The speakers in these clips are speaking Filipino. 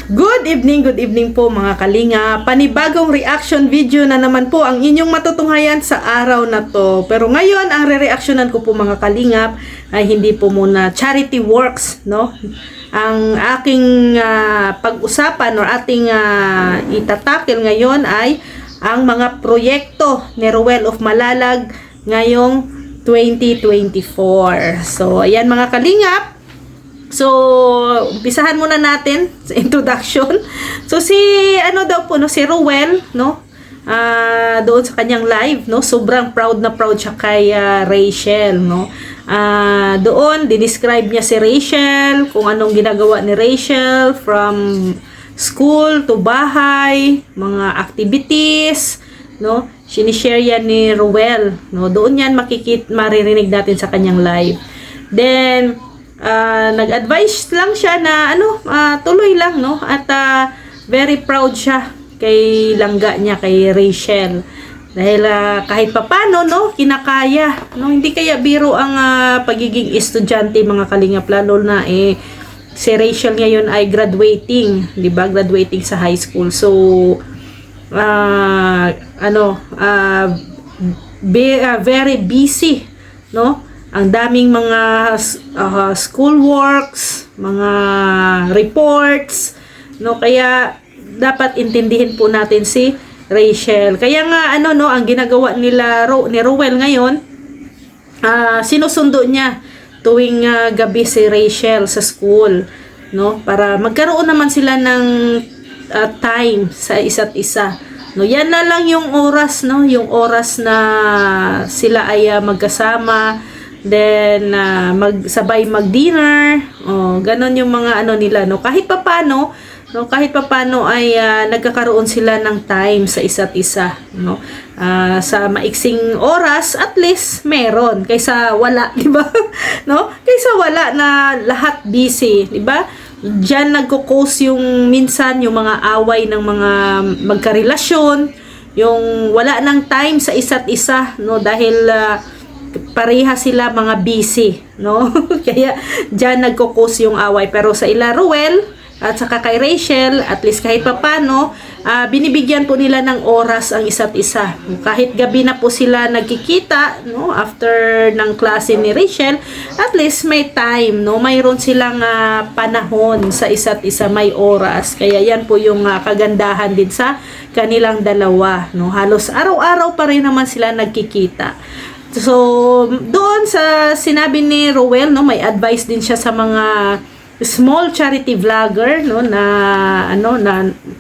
Good evening po mga kalinga. Panibagong reaction video na naman po ang inyong matutunghayan sa araw na to. Pero ngayon, ang re-reactionan ko po mga kalingap ay hindi po muna charity works, no? Ang aking pag-usapan or ating itatakil ngayon ay ang mga proyekto ni Ruel of Malalag ngayong 2024. So, ayan mga kalingap. So, umpisahan muna natin sa introduction. So, si Ruel, no? Doon sa kanyang live, no? Sobrang proud na proud siya kay Rachel, no? Doon, dinescribe niya si Rachel, kung anong ginagawa ni Rachel from school to bahay, mga activities, no? Sinishare yan ni Ruel, no? Doon yan maririnig natin sa kanyang live. Then, nag-advise lang siya na tuloy lang, no? At very proud siya kay langga niya, kay Rachel. Dahil kahit papano, no, kinakaya, no? Hindi kaya biro ang pagiging estudyante mga kalingap, lalo na si Rachel ngayon ay graduating, 'di ba? Graduating sa high school. So very busy, no? Ang daming mga school works, mga reports, no? Kaya dapat intindihin po natin si Rachel. Kaya nga ang ginagawa ni Ruel ngayon, sinusundo niya tuwing gabi si Rachel sa school, no? Para magkaroon naman sila ng time sa isa't isa. No, yan na lang yung oras, no? Yung oras na sila ay magkasama. Then, sabay mag-dinner. Ganon yung mga nila, no? Kahit papano ay nagkakaroon sila ng time sa isa't isa, no? Sa maiksing oras, at least meron. Kaysa wala, di ba? No? Kaysa wala na lahat busy, di ba? Diyan nagko-cause yung minsan yung mga away ng mga magkarelasyon, yung wala ng time sa isa't isa, no? Dahil pareha sila mga busy, no? Kaya diyan nagko-cause yung away. Pero sa Ruel at saka kay Rachel, at least kahit papano, binibigyan po nila ng oras ang isa't isa. Kahit gabi na po sila nagkikita, no? After ng klase ni Rachel, at least may time, no? Mayroon silang panahon sa isa't isa, may oras. Kaya yan po yung kagandahan din sa kanilang dalawa, no? Halos araw-araw pa rin naman sila nagkikita. So, doon sa sinabi ni Ruel, no, may advice din siya sa mga small charity vlogger, no, na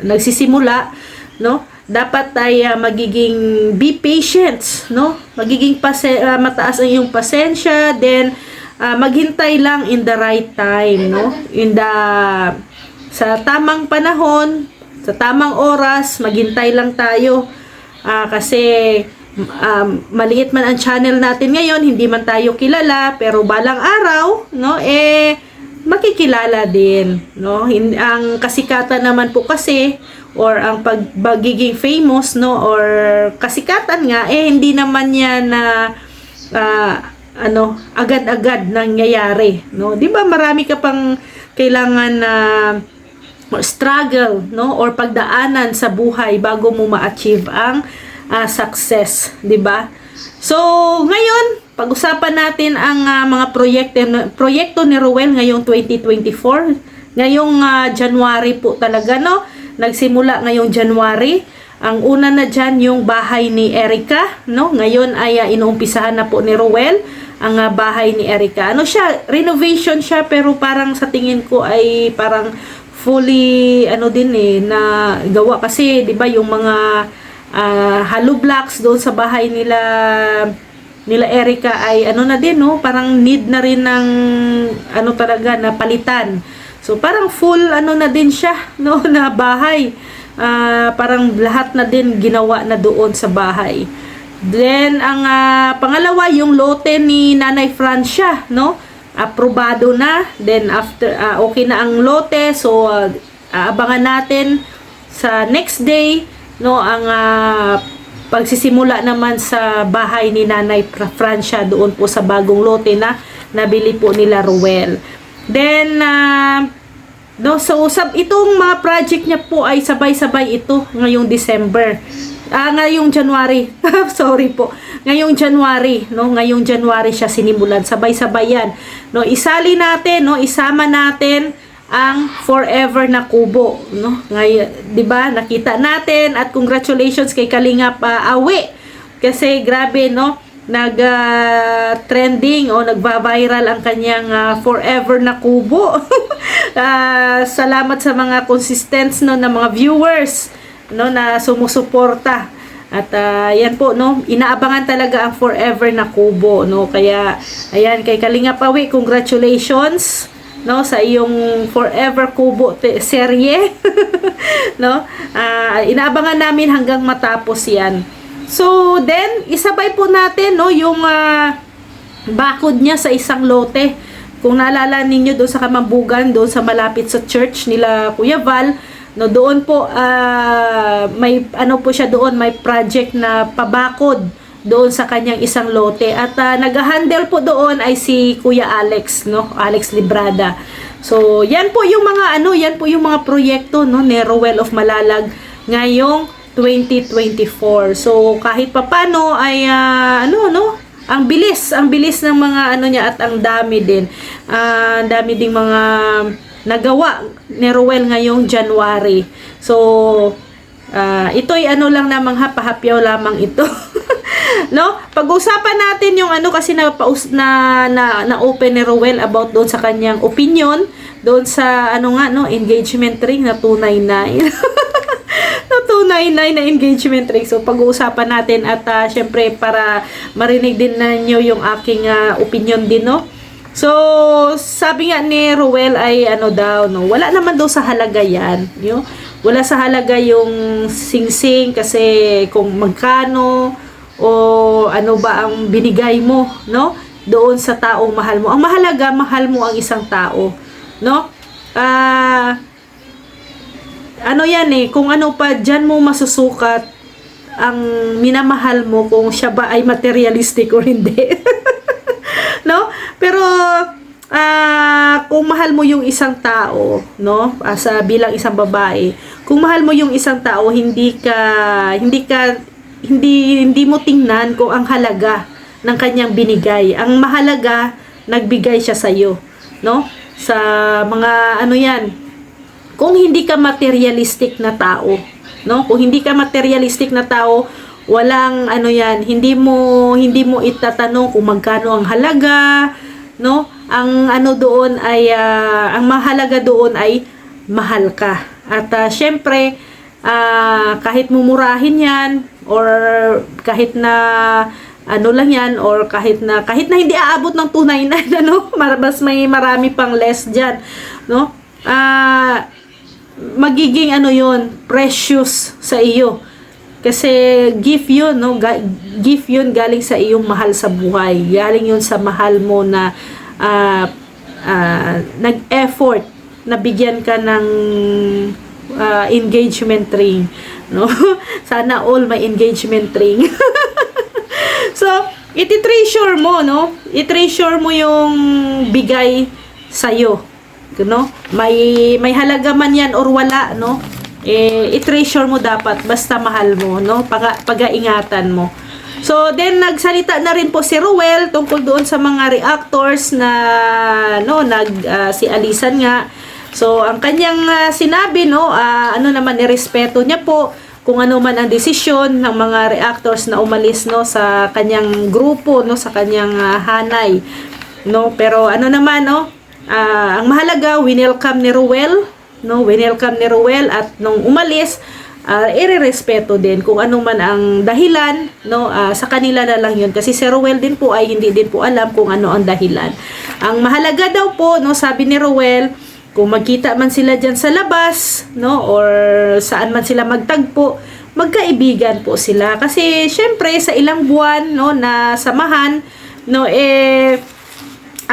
nagsisimula, no, dapat ay magiging be patient, no, magiging mataas ang iyong pasensya, then maghintay lang in the right time, no, sa tamang panahon, sa tamang oras, maghintay lang tayo, kasi maliit man ang channel natin ngayon, hindi man tayo kilala, pero balang araw, no, makikilala din, no? Ang kasikatan naman po kasi, or ang pagiging famous, no, or kasikatan nga, hindi naman yan na agad-agad nangyayari, no? 'Di ba marami ka pang kailangan na struggle, no, or pagdaanan sa buhay bago mo ma-achieve ang success, 'di ba? So, ngayon, pag-usapan natin ang mga proyekto ni Ruel ngayong 2024. Ngayong January po talaga, no? Nagsimula ngayong January. Ang una na diyan yung bahay ni Erica, no? Ngayon ay inuumpisahan na po ni Ruel ang bahay ni Erica. Renovation siya, pero parang sa tingin ko ay parang fully na gawa kasi, 'di ba, yung mga hollow blocks doon sa bahay nila Erica ay na din, no? Parang need na rin ng talaga na palitan. So parang full na din siya, no, na bahay. Parang lahat na din ginawa na doon sa bahay. Then ang pangalawa, yung lote ni Nanay Francia, no? Aprobado na. Then after okay na ang lote, so aabangan natin sa next day, no, ang pagsisimula naman sa bahay ni Nanay Francia doon po sa bagong lote na nabili po nila Ruel. Then No, so itong mga project niya po ay sabay-sabay ito ngayong December. Ngayong January. Sorry po. Ngayong January, no? Ngayong January siya sinimulan. Sabay-sabay yan. No, isali natin, no? Isama natin ang Forever na Kubo, no? Ngayon, 'di ba? Nakita natin at congratulations kay Kalingap Awi. Kasi grabe, no? Trending o nagva-viral ang kanyang Forever na Kubo. Salamat sa mga consistents, no, na mga viewers, no, na sumusuporta. At yan po, no, inaabangan talaga ang Forever na Kubo, no. Kaya ayan, kay Kalingap Awi, congratulations, no, sa iyong Forever Kubo serye. No, inaabangan namin hanggang matapos yan. So then isabay po natin, no, yung bakod niya sa isang lote. Kung naalala ninyo doon sa Kamambugan, doon sa malapit sa church nila Kuya Val, no, doon po may ano po siya doon, may project na pabakod doon sa kanyang isang lote. At nag-handle po doon ay si Kuya Alex, no, Alex Librada. So yan po yung mga yan po yung mga proyekto, no, ni Roel of Malalag ngayong 2024. So kahit papano ay ang bilis ng mga niya at ang dami din. Dami ding mga nagawa ni Roel ngayong January. So ito'y lang namang hapahapyaw lamang ito. No? Pag-usapan natin yung kasi na open ni Roel about doon sa kanyang opinion doon sa engagement ring na 299. na 299 na engagement ring. So pag-uusapan natin at syempre para marinig din ninyo yung aking opinion din, no. So sabi nga ni Roel ay daw, no, wala naman daw sa halaga yan, wala sa halaga yung singsing kasi kung magkano o ano ba ang binigay mo, no, doon sa taong mahal mo. Ang mahalaga, mahal mo ang isang tao, no. Kung ano pa dyan mo masusukat ang minamahal mo, kung siya ba ay materialistic o hindi. No? Pero kung mahal mo yung isang tao, no, bilang isang babae, kung mahal mo yung isang tao, hindi mo tingnan kung ang halaga ng kanyang binigay. Ang mahalaga, nagbigay siya sa iyo, no? Sa mga kung hindi ka materialistic na tao, no? Kung hindi ka materialistic na tao, walang hindi mo itatanong kung magkano ang halaga, no? Ang doon ay ang mahalaga doon ay mahal ka. At syempre, kahit mumurahin 'yan or kahit na lang yan, or kahit na hindi aabot ng 299, mas may marami pang less diyan, no? Magiging yun, precious sa iyo. Kasi gift yun, no? Gift yun galing sa iyong mahal sa buhay. Galing yun sa mahal mo na nag-effort na bigyan ka ng engagement ring, no? Sana all may engagement ring. So, iti-treasure mo, no? I-treasure mo yung bigay sa'yo, no? May halaga man yan or wala, no? I-treasure mo dapat basta mahal mo, no? Pag-ingatan mo. So then nagsalita na rin po si Roel tungkol doon sa mga reactors na si Alisan nga. So ang kanyang sinabi, no, naman irespeto niya po kung ano man ang desisyon ng mga reactors na umalis, no, sa kanyang grupo, no, sa kanyang hanay, no. Pero naman, no, ang mahalaga, winelcome ni Roel, no, winelcome ni Roel, at nung umalis, irerespeto din kung ano man ang dahilan, no, sa kanila na lang yun, kasi si Roel din po ay hindi din po alam kung ano ang dahilan. Ang mahalaga daw po, no, sabi ni Roel, kung magkita man sila dyan sa labas, no, or saan man sila magtagpo, magkaibigan po sila, kasi syempre sa ilang buwan, no, na samahan, no,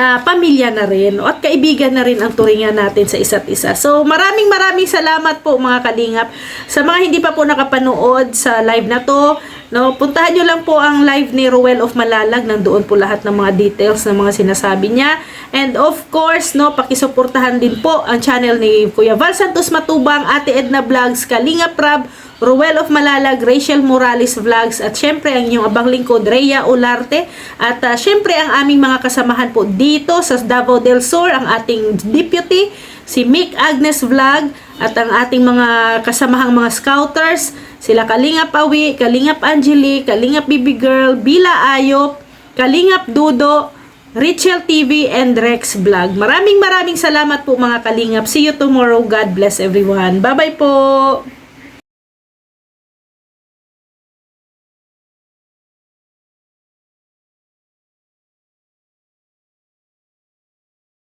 pamilya na rin, at kaibigan na rin ang turingan natin sa isa't isa. So maraming salamat po mga kalingap. Sa mga hindi pa po nakapanood sa live na to, No, puntahan nyo lang po ang live ni Ruel of Malalag. Nandoon po lahat ng mga details ng mga sinasabi niya. And of course, no, pakisuportahan din po ang channel ni Kuya Val Santos Matubang, Ate Edna Vlogs, Kalinga Prab, Ruel of Malalag, Rachel Morales Vlogs, at syempre ang inyong abang lingkod, Rhea Olarte. At syempre ang aming mga kasamahan po dito sa Davao del Sur, ang ating deputy, si Mick Agnes Vlog, at ang ating mga kasamahang mga scouters, sila Kalingap Awi, Kalingap Angeli, Kalingap Bibi Girl, Bila Ayop, Kalingap Dudo, Richel TV, and Rex Vlog. Maraming salamat po mga Kalingap. See you tomorrow. God bless everyone. Bye-bye po!